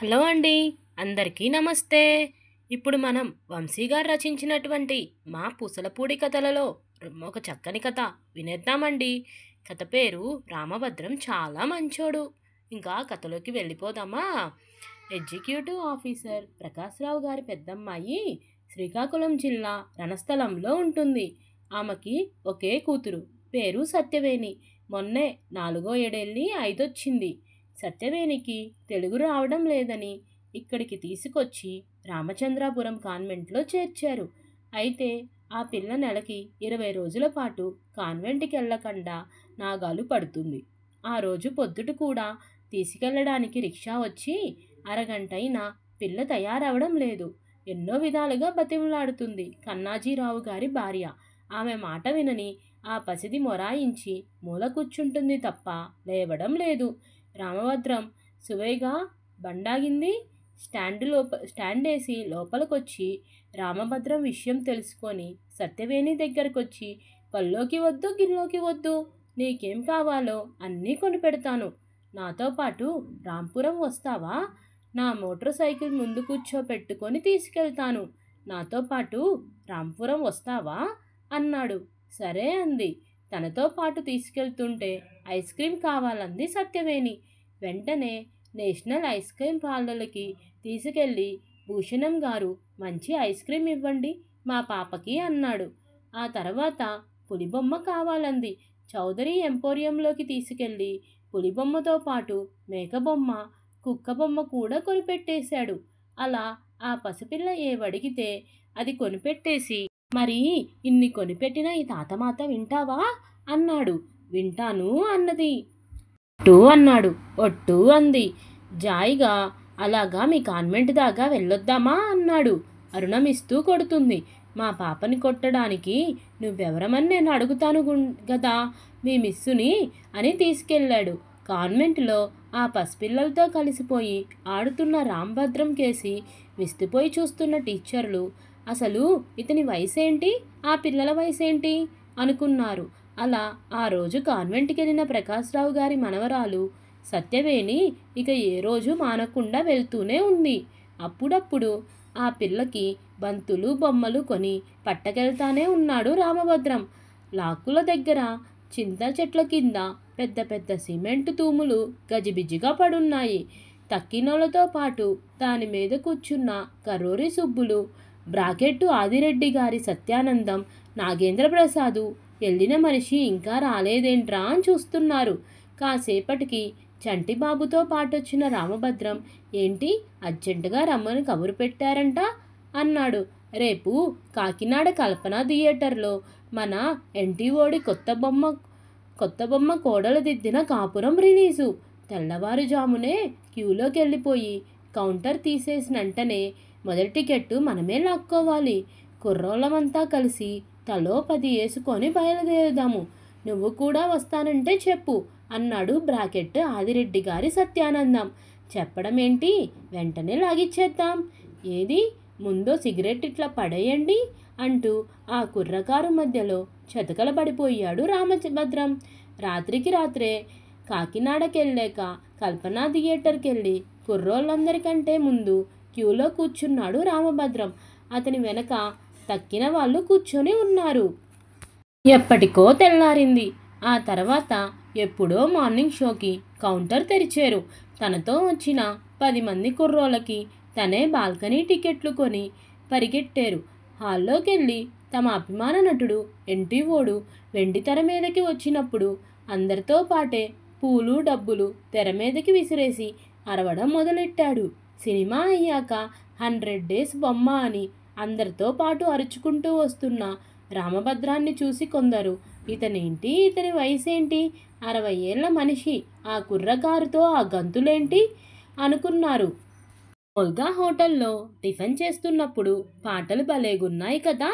Hello అండి. అందరికీ నమస్తే. ఇప్పుడు మనం వంశీ గారు రచించినటువంటి మా పూసలపూడి కథలలో ఒక చక్కని కథ వినేద్దామండి. కథ పేరు రామభద్రం చాలా మంచోడు. ఇంకా కథలోకి వెళ్ళిపోదామా? ఎగ్జిక్యూటివ్ ఆఫీసర్ ప్రకాశ్రావు గారి పెద్దమ్మాయి శ్రీకాకుళం జిల్లా రణస్థలంలో ఉంటుంది. ఆమెకి ఒకే కూతురు, పేరు సత్యవేణి. మొన్నే 4వ ఏడెళ్ళి 5 వచ్చింది. సత్యవేణికి తెలుగు రావడం లేదని ఇక్కడికి తీసుకొచ్చి రామచంద్రాపురం కాన్వెంట్లో చేర్చారు. అయితే ఆ పిల్ల నెలకి 20 రోజుల పాటు కాన్వెంట్కి వెళ్ళకుండా నాగాలు పడుతుంది. ఆ రోజు పొద్దుట కూడా తీసుకెళ్ళడానికి రిక్షా వచ్చి అరగంటైనా పిల్ల తయారవడం లేదు. ఎన్నో విధాలుగా బతిమలాడుతుంది కన్నాజీరావు గారి భార్య. ఆమె మాట వినని ఆ పసిది మొరాయించి మూల కూర్చుంటుంది తప్ప లేవడం లేదు. రామభద్రం సువేగా బండాగింది. స్టాండేసి లోపలికొచ్చి రామభద్రం విషయం తెలుసుకొని సత్యవేణి దగ్గరకొచ్చి, పల్లోకి వద్దు గిల్లోకి వద్దు, నీకేం కావాలో అన్నీ కొనిపెడతాను. నాతో పాటు రాంపురం వస్తావా? నా మోటార్ సైకిల్ ముందు కూర్చోపెట్టుకొని తీసుకెళ్తాను. నాతో పాటు రాంపురం వస్తావా అన్నాడు. సరే అంది. తనతో పాటు తీసుకెళ్తుంటే ఐస్ క్రీం కావాలంది సత్యవేణి. వెంటనే నేషనల్ ఐస్ క్రీం పార్లర్కి తీసుకెళ్ళి, భూషణం గారు మంచి ఐస్ క్రీం ఇవ్వండి మా పాపకి అన్నాడు. ఆ తర్వాత పులిబొమ్మ కావాలంది. చౌదరి ఎంపోరియంలోకి తీసుకెళ్ళి పులిబొమ్మతో పాటు మేకబొమ్మ, కుక్కబొమ్మ కూడా కొనిపెట్టేశాడు. అలా ఆ పసిపిల్ల ఏవడిగితే అది కొనిపెట్టేసి, మరి ఇన్ని కొనిపెట్టిన ఈ తాతమాత వింటావా అన్నాడు. వింటాను అన్నది. ఒట్టు అన్నాడు. ఒట్టు అంది జాయిగా. అలాగా మీ కాన్వెంట్ దాకా వెళ్ళొద్దామా అన్నాడు. అరుణమిస్తూ కొడుతుంది. మా పాపని కొట్టడానికి నువ్వెవరమని నేను అడుగుతాను గదా, మీ మిస్సుని అని తీసుకెళ్ళాడు. కాన్వెంట్లో ఆ పసిపిల్లలతో కలిసిపోయి ఆడుతున్న రామభద్రం కేసి విస్తుపోయి చూస్తున్న టీచర్లు అసలు ఇతని వయసేంటి, ఆ పిల్లల వయసేంటి అనుకున్నారు. అలా ఆ రోజు కాన్వెంట్కి వెళ్ళిన ప్రకాశ్రావు గారి మనవరాలు సత్యవేణి ఇక ఏ రోజు మానకుండా వెళ్తూనే ఉంది. అప్పుడప్పుడు ఆ పిల్లకి బంతులు బొమ్మలు కొని పట్టకెళ్తానే ఉన్నాడు రామభద్రం. లాకుల దగ్గర, చింత చెట్ల కింద పెద్ద పెద్ద సిమెంటు తూములు గజిబిజిగా పడున్నాయి. తక్కినోళ్లతో పాటు దాని మీద కూర్చున్న కర్రోరి సుబ్బులు, బ్రాకెట్టు ఆదిరెడ్డి గారి సత్యానందం, నాగేంద్ర ప్రసాదు వెళ్ళిన మనిషి ఇంకా రాలేదేంట్రా అని చూస్తున్నారు. కాసేపటికి చంటిబాబుతో పాటొచ్చిన రామభద్రం, ఏంటి అర్జెంటుగా రమ్మని కబురు పెట్టారంట అన్నాడు. రేపు కాకినాడ కల్పనా థియేటర్లో మన ఎన్టీఓడి కొత్త బొమ్మ కోడలు దిద్దిన కాపురం రిలీజు. తెల్లవారుజామునే క్యూలోకి వెళ్ళిపోయి కౌంటర్ తీసేసినంటనే మొదటి టికెట్టు మనమే లాక్కోవాలి. కుర్రోళ్ళమంతా కలిసి తలో 10 వేసుకొని బయలుదేరుదాము. నువ్వు కూడా వస్తానంటే చెప్పు అన్నాడు బ్రాకెట్ ఆదిరెడ్డి గారి సత్యానందం. చెప్పడం ఏంటి, వెంటనే లాగిచ్చేద్దాం. ఏది ముందో సిగరెట్ ఇట్లా పడేయండి అంటూ ఆ కుర్రకారు మధ్యలో చతకలబడిపోయాడు రామభద్రం. రాత్రికి రాత్రే కాకినాడకెళ్ళాక కల్పనా థియేటర్కెళ్ళి కుర్రోళ్ళందరికంటే ముందు క్యూలో కూర్చున్నాడు రామభద్రం. అతని వెనక తక్కిన వాళ్ళు కూర్చొని ఉన్నారు. ఎప్పటికో తెల్లారింది. ఆ తర్వాత ఎప్పుడో మార్నింగ్ షోకి కౌంటర్ తెరిచారు. తనతో వచ్చిన 10 మంది కుర్రోళ్ళకి తనే బాల్కనీ టికెట్లు కొని పరిగెట్టారు. హాల్లోకెళ్ళి తమ అభిమాన నటుడు ఎన్టీఓడు వెండితెర మీదకి వచ్చినప్పుడు అందరితో పాటే పూలు డబ్బులు తెర మీదకి విసిరేసి అరవడం మొదలెట్టాడు. సినిమా అయ్యాక 100 డేస్ బొమ్మ అని అందరితో పాటు అరుచుకుంటూ వస్తున్న రామభద్రాన్ని చూసి కొందరు, ఇతనేంటి, ఇతని వయసేంటి, 60 ఏళ్ల మనిషి, ఆ కుర్రకారుతో ఆ గంతులేంటి అనుకున్నారు. ఓల్గా హోటల్లో టిఫిన్ చేస్తున్నప్పుడు పాటలు భలేగున్నాయి కదా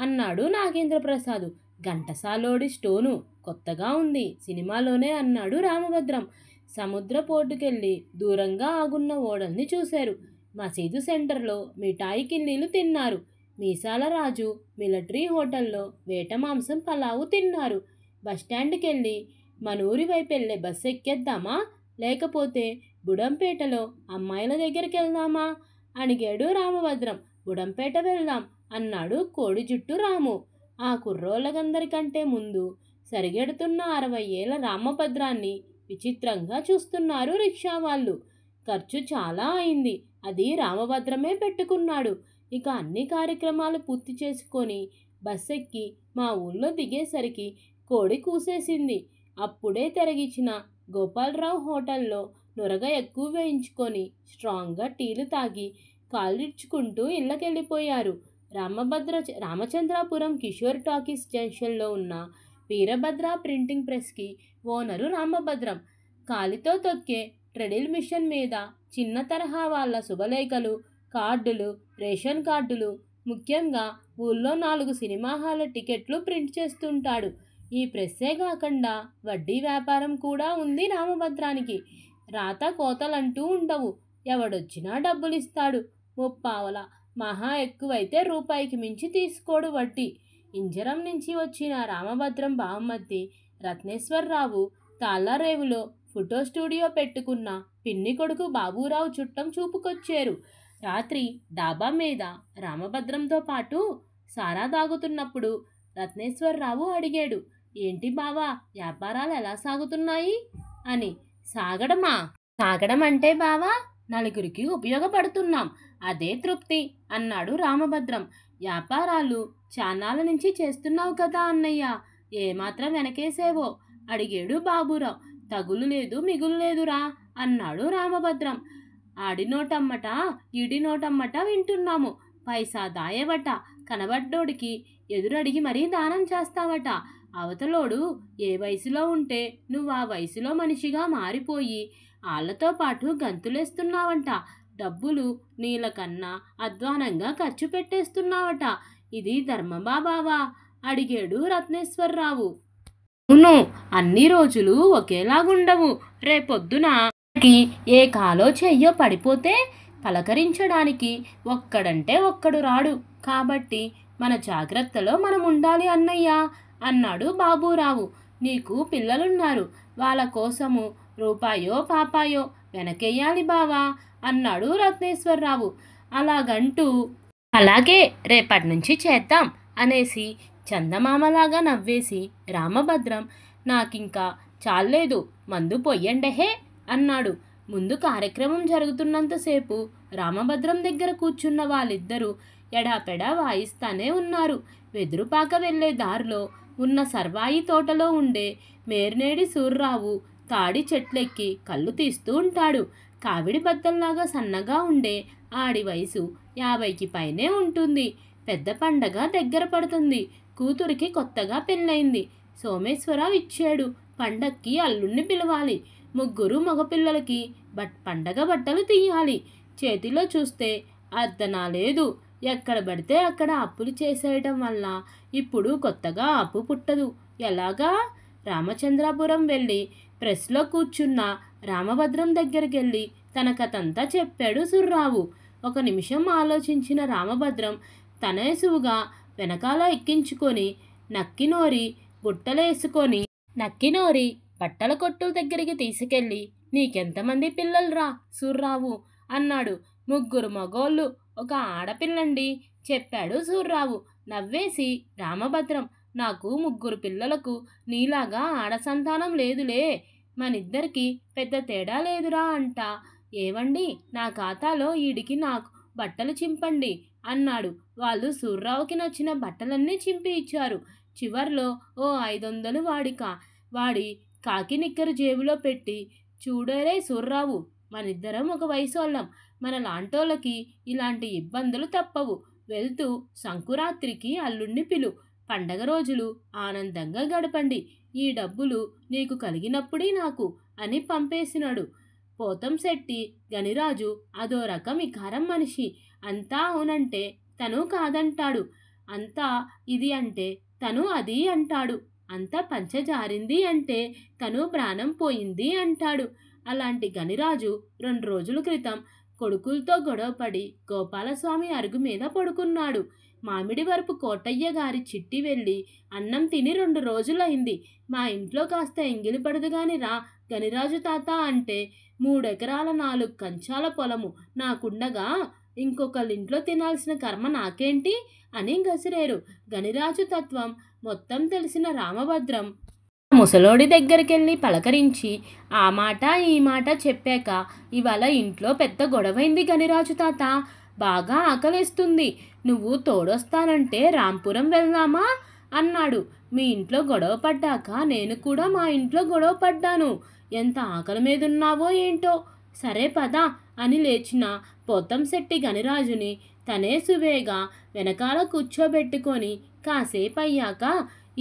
అన్నాడు నాగేంద్ర ప్రసాద్. ఘంటసాలోడి స్టోను కొత్తగా ఉంది సినిమాలోనే అన్నాడు రామభద్రం. సముద్ర పోటుకెళ్ళి దూరంగా ఆగున్న ఓడల్ని చూశారు. మసీదు సెంటర్లో మిఠాయి కిన్నీలు తిన్నారు. మీసాల రాజు మిలిటరీ హోటల్లో వేట మాంసం పలావు తిన్నారు. బస్టాండ్కెళ్ళి మనూరి వైపు వెళ్ళే బస్సు ఎక్కేద్దామా, లేకపోతే బుడంపేటలో అమ్మాయిల దగ్గరికి వెళ్దామా అడిగాడు రామభద్రం. బుడంపేట వెళ్దాం అన్నాడు కోడి జుట్టు రాము. ఆ కుర్రోళ్ళకందరికంటే ముందు సరిగెడుతున్న 60 ఏళ్ల రామభద్రాన్ని విచిత్రంగా చూస్తున్నారు రిక్షా వాళ్ళు. ఖర్చు చాలా అయింది. అది రామభద్రమే పెట్టుకున్నాడు. ఇక అన్ని కార్యక్రమాలు పూర్తి చేసుకొని బస్సెక్కి మా ఊళ్ళో దిగేసరికి కోడి కూసేసింది. అప్పుడే తెరగిచ్చిన గోపాలరావు హోటల్లో నొరగ ఎక్కువ వేయించుకొని స్ట్రాంగ్గా టీలు తాగి కాళ్ళిడ్చుకుంటూ ఇళ్ళకెళ్ళిపోయారు. రామచంద్రాపురం కిషోర్ టాకీస్ జంక్షన్లో ఉన్న వీరభద్ర ప్రింటింగ్ ప్రెస్కి ఓనరు రామభద్రం. కాలితో తొక్కే ట్రెడిల్ మిషన్ మీద చిన్న తరహా వాళ్ళ శుభలేఖలు, కార్డులు, రేషన్ కార్డులు, ముఖ్యంగా ఊళ్ళో 4 సినిమా హాళ్ళ టికెట్లు ప్రింట్ చేస్తుంటాడు. ఈ ప్రెస్సే కాకుండా వడ్డీ వ్యాపారం కూడా ఉంది రామభద్రానికి. రాత కోతలంటూ ఉండవు. ఎవడొచ్చినా డబ్బులిస్తాడు. ముప్పావల, మహా ఎక్కువైతే రూపాయికి మించి తీసుకోడు వడ్డీ. ఇంజరం నుంచి వచ్చిన రామభద్రం బామ్మర్ది రత్నేశ్వరరావు తాళ్ళరేవులో ఫోటో స్టూడియో పెట్టుకున్న పిన్ని కొడుకు బాబూరావు చుట్టం చూపుకొచ్చారు. రాత్రి డాబా మీద రామభద్రంతో పాటు సారా తాగుతున్నప్పుడు రత్నేశ్వరరావు అడిగాడు, ఏంటి బావా, వ్యాపారాలు ఎలా సాగుతున్నాయి అని. సాగడం అంటే బావా, నలుగురికి ఉపయోగపడుతున్నాం, అదే తృప్తి అన్నాడు రామభద్రం. వ్యాపారాలు చాన్నాళ్ళ నుంచి చేస్తున్నావు కదా అన్నయ్య, ఏమాత్రం వెనకేసేవో అడిగాడు బాబూరావు. తగులు లేదు మిగులు లేదురా అన్నాడు రామభద్రం. ఆడి నోటమ్మట ఈడి నోటమ్మట వింటున్నాము. పైసా దాయవట, కనబడ్డోడికి ఎదురడిగి మరీ దానం చేస్తావట. అవతలోడు ఏ వయసులో ఉంటే నువ్వు ఆ వయసులో మనిషిగా మారిపోయి వాళ్ళతో పాటు గంతులేస్తున్నావంట. డబ్బులు నీళ్ళకన్నా అధ్వానంగా ఖర్చు పెట్టేస్తున్నావట. ఇది ధర్మమా బావా అడిగాడు రత్నేశ్వరరావు. అవును, అన్ని రోజులు ఒకేలాగుండవు. రేపొద్దున ఏ కాలో చెయ్యో పడిపోతే పలకరించడానికి ఒక్కడంటే ఒక్కడు రాడు. కాబట్టి మన జాగ్రత్తలో మనం ఉండాలి అన్నయ్య అన్నాడు బాబూరావు. నీకు పిల్లలున్నారు, వాళ్ళ కోసము రూపాయో పాపాయో వెనకేయాలి బావా అన్నాడు రత్నేశ్వరరావు. అలాగంటూ అలాగే రేపటి నుంచి చేద్దాం అనేసి చందమామలాగా నవ్వేసి రామభద్రం, నాకింకా చాలేదు, మందు పొయ్యండెహే అన్నాడు. ముందు కార్యక్రమం జరుగుతున్నంతసేపు రామభద్రం దగ్గర కూర్చున్న వాళ్ళిద్దరూ ఎడాపెడా వాయిస్తానే ఉన్నారు. వెదురుపాక వెళ్లే దారిలో ఉన్న సర్వాయి తోటలో ఉండే మేర్నేడి సూర్రావు తాడి చెట్లెక్కి కళ్ళు తీస్తూ ఉంటాడు. కావిడి బద్దల్లాగా సన్నగా ఉండే ఆడి వయసు 50కి పైనే ఉంటుంది. పెద్ద పండగ దగ్గర పడుతుంది. కూతురికి కొత్తగా పెళ్ళయింది. సోమేశ్వరరావు ఇచ్చాడు. పండక్కి అల్లుణ్ణి పిలవాలి. 3 మగపిల్లలకి పండగ బట్టలు తీయాలి. చేతిలో చూస్తే అర్ధనా లేదు. ఎక్కడ పడితే అక్కడ అప్పులు చేసేయటం వల్ల ఇప్పుడు కొత్తగా అప్పు పుట్టదు. ఎలాగా? రామచంద్రాపురం వెళ్ళి ప్రెస్లో కూర్చున్న రామభద్రం దగ్గరికి వెళ్ళి తన కథంతా చెప్పాడు సుర్రావు. 1 నిమిషం ఆలోచించిన రామభద్రం తనేసువుగా వెనకాల ఎక్కించుకొని నక్కినోరి బట్టల కొట్టు దగ్గరికి తీసుకెళ్ళి, నీకెంతమంది పిల్లలురా సూర్రావు అన్నాడు. 3 మగోళ్ళు, 1 ఆడపిల్లండి చెప్పాడు సూర్రావు. నవ్వేసి రామభద్రం, నాకు 3 పిల్లలకు నీలాగా ఆడసంతానం లేదులే, మనిద్దరికి పెద్ద తేడా లేదురా అంట. ఏవండి, నా ఖాతాలో ఈడికి నాకు బట్టలు చింపండి అన్నాడు. వాళ్ళు సూర్రావుకి నచ్చిన బట్టలన్నీ చింపి ఇచ్చారు. చివర్లో ఓ 500 వాడి కాకి నిక్కరు జేబులో పెట్టి, చూడరే సూర్రావు, మనిద్దరం ఒక వయసోళ్ళం, మన లాంటోళ్ళకి ఇలాంటి ఇబ్బందులు తప్పవు. వెళ్తూ సంకురాత్రికి అల్లుణ్ణి పిలు, పండగ రోజులు ఆనందంగా గడపండి. ఈ డబ్బులు నీకు కలిగినప్పుడే నాకు అని పంపేసినాడు. పోతంశెట్టి గనిరాజు అదో రకం ఇకారం మనిషి. అంతా అవునంటే తను కాదంటాడు, అంతా ఇది అంటే తను అది అంటాడు, అంత పంచజారింది అంటే తను ప్రాణం పోయింది అంటాడు. అలాంటి గనిరాజు 2 రోజుల క్రితం కొడుకులతో గొడవపడి గోపాలస్వామి అరుగు మీద పడుకున్నాడు. మామిడి వరపు కోటయ్య గారి చిట్టి వెళ్ళి అన్నం తిని 2 రోజులైంది. మా ఇంట్లో కాస్త ఎంగిలి పడదు గాని రా గనిరాజు తాత అంటే 3 ఎకరాల 4 కంచాల పొలము నాకుండగా ఇంకొకళ్ళింట్లో తినాల్సిన కర్మ నాకేంటి అని గసిరేరు. గనిరాజు తత్వం మొత్తం తెలిసిన రామభద్రం ముసలోడి దగ్గరికెళ్ళి పలకరించి ఆ మాట ఈ మాట చెప్పాక, ఇవాళ ఇంట్లో పెద్ద గొడవైంది గనిరాజు తాత, బాగా ఆకలేస్తుంది, నువ్వు తోడొస్తానంటే రాంపురం వెళ్దామా అన్నాడు. మీ ఇంట్లో గొడవ పడ్డాక నేను కూడా మా ఇంట్లో గొడవ పడ్డాను, ఎంత ఆకలి మీదున్నావో ఏంటో, సరే పదా అని లేచిన పోతంశెట్టి గనిరాజుని తనే సువేగా వెనకాల కూర్చోబెట్టుకొని కాసేపయ్యాక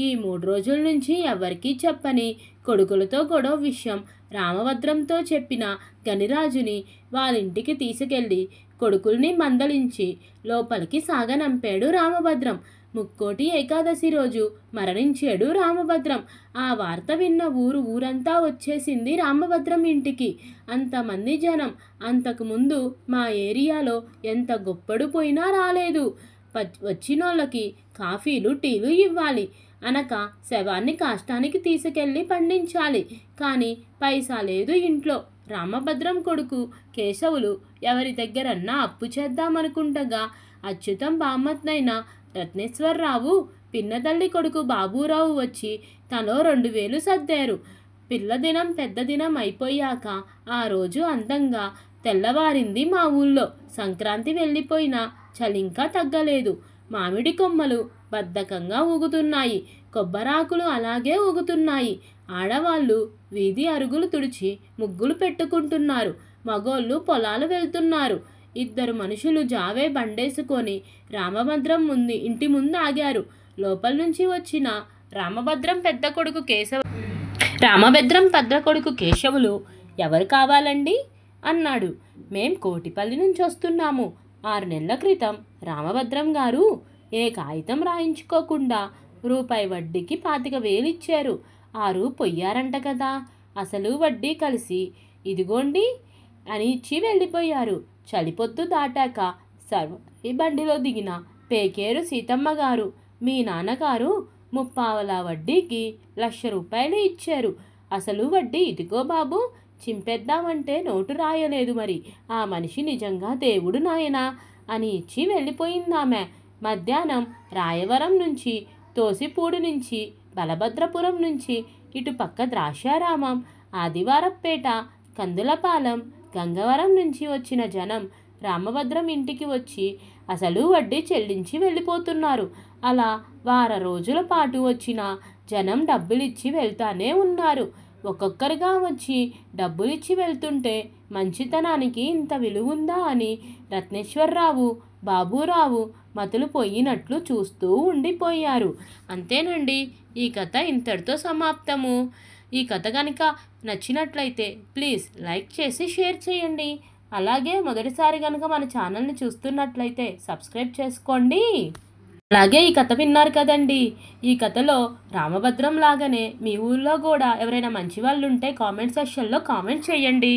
ఈ 3 రోజుల నుంచి ఎవరికీ చెప్పని కొడుకులతో గొడవ విషయం రామభద్రంతో చెప్పిన గనిరాజుని వాళ్ళింటికి తీసుకెళ్ళి కొడుకుల్ని మందలించి లోపలికి సాగనంపాడు రామభద్రం. ముక్కోటి ఏకాదశి రోజు మరణించాడు రామభద్రం. ఆ వార్త విన్న ఊరంతా వచ్చేసింది రామభద్రం ఇంటికి. అంతమంది జనం. అంతకుముందు మా ఏరియాలో ఎంత గొప్పడు పోయినా రాలేదు. వచ్చినోళ్ళకి కాఫీలు టీలు ఇవ్వాలి అనక శవాన్ని కాష్టానికి తీసుకెళ్ళి పండించాలి. కానీ పైసా లేదు ఇంట్లో. రామభద్రం కొడుకు కేశవులు ఎవరి దగ్గరన్నా అప్పు చేద్దామనుకుంటగా అచ్యుతం బామ్మత్నైన రత్నేశ్వరరావు పిన్నతల్లి కొడుకు బాబూరావు వచ్చి తలో 2000 సర్దారు. పిల్లదినం పెద్ద దినం అయిపోయాక ఆ రోజు అందంగా తెల్లవారింది మా ఊళ్ళో. సంక్రాంతి వెళ్ళిపోయినా చలింకా తగ్గలేదు. మామిడి కొమ్మలు బద్ధకంగా ఊగుతున్నాయి, కొబ్బరాకులు అలాగే ఊగుతున్నాయి. ఆడవాళ్ళు వీధి అరుగులు తుడిచి ముగ్గులు పెట్టుకుంటున్నారు. మగోళ్ళు పొలాలు వెళ్తున్నారు. 2 మనుషులు జావే బండేసుకొని రామభద్రం ఇంటి ముందు ఆగారు. లోపల నుంచి వచ్చిన రామభద్రం పెద్ద కొడుకు కేశవులు ఎవరు కావాలండి అన్నాడు. మేం కోటిపల్లి నుంచి వస్తున్నాము. 6 నెలల క్రితం రామభద్రం గారు ఏ కాగితం రాయించుకోకుండా రూపాయి వడ్డీకి 25,000 ఇచ్చారు. 6 పొయ్యారంట కదా, అసలు వడ్డీ కలిసి ఇదిగోండి అని ఇచ్చి వెళ్ళిపోయారు. చలిపొద్దు దాటాక సర్వాయి బండిలో దిగిన పేకేరు సీతమ్మ గారు మీ నాన్నగారు 30 వడ్డీకి 1,00,000 రూపాయలు ఇచ్చారు. అసలు వడ్డీ ఇదిగో బాబు, చింపేద్దామంటే నోటు రాయలేదు. మరి ఆ మనిషి నిజంగా దేవుడు నాయనా అని ఇచ్చి వెళ్ళిపోయిందామె. మధ్యాహ్నం రాయవరం నుంచి, తోసిపూడి నుంచి, బలభద్రపురం నుంచి, ఇటు పక్క ద్రాక్షారామం, ఆదివారపేట, కందులపాలెం, గంగవరం నుంచి వచ్చిన జనం రామభద్రం ఇంటికి వచ్చి అసలు వడ్డీ చెల్లించి వెళ్ళిపోతున్నారు. అలా 10 రోజుల పాటు వచ్చిన జనం డబ్బులిచ్చి వెళ్తానే ఉన్నారు. ఒక్కొక్కరుగా వచ్చి డబ్బులిచ్చి వెళ్తుంటే మంచితనానికి ఇంత విలువుందా అని రత్నేశ్వరరావు, బాబూరావు మతులు పోయినట్లు చూస్తూ ఉండిపోయారు. అంతేనండి, ఈ కథ ఇంతటితో సమాప్తము. ఈ కథ కనుక నచ్చినట్లయితే ప్లీజ్ లైక్ చేసి షేర్ చేయండి. అలాగే మొదటిసారి కనుక మన ఛానల్ని చూస్తున్నట్లయితే సబ్స్క్రైబ్ చేసుకోండి. అలాగే ఈ కథ విన్నారు కదండి, ఈ కథలో రామభద్రం లాగానే మీ ఊళ్ళో కూడా ఎవరైనా మంచి వాళ్ళు ఉంటే కామెంట్ సెక్షన్లో కామెంట్ చేయండి.